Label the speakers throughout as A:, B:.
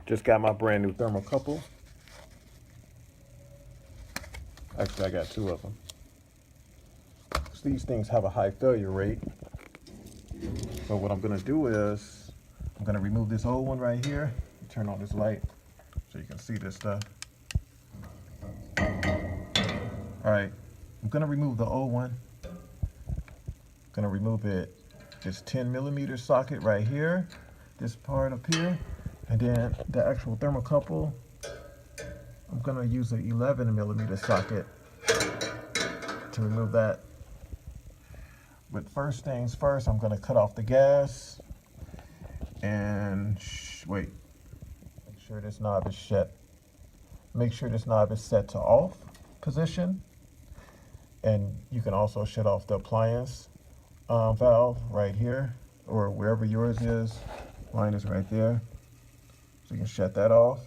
A: Just got my brand new thermocouple. Actually, I got two of them. So these things have a high failure rate. So what I'm gonna do is, I'm gonna remove this old one right here, turn on this light so you can see this stuff. All right, I'm gonna remove the old one. Gonna remove this 10mm socket right here, this part up here, and then the actual thermocouple, I'm gonna use an 11mm socket to remove that. But first things first, I'm gonna cut off the gas and wait, make sure this knob is set. Make sure this knob is set to off position, and you can also shut off the appliance valve right here, or wherever yours is. Mine is right there, so you can shut that off.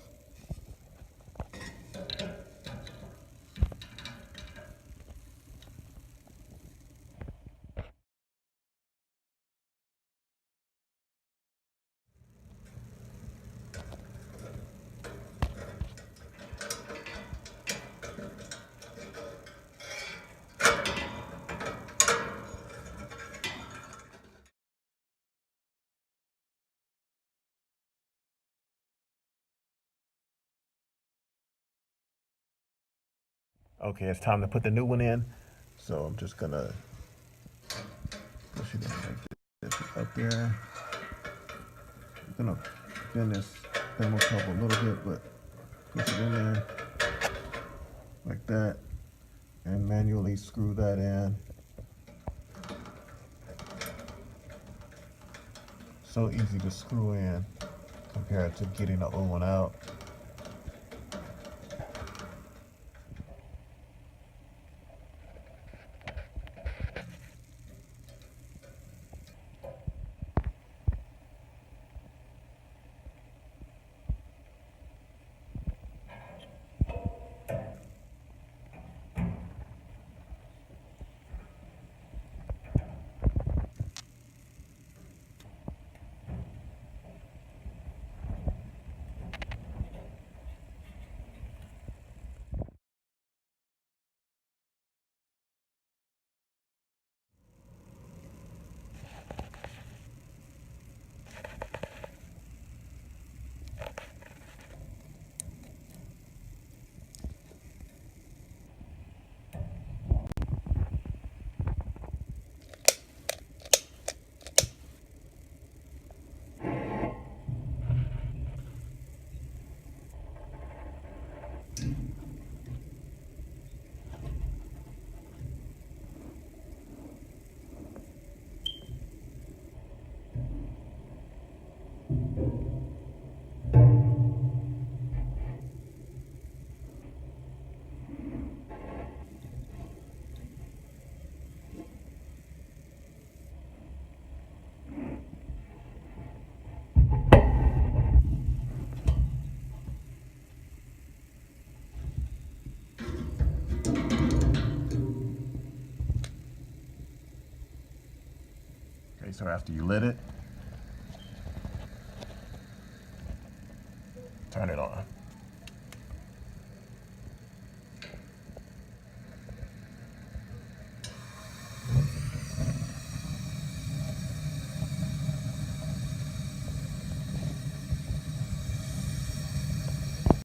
A: Okay, it's time to put the new one in. So I'm just gonna push it in like this up there. I'm gonna bend this thermocouple a little bit, but push it in there like that, and manually screw that in. So easy to screw in compared to getting the old one out. Okay, so after you lit it, turn it on.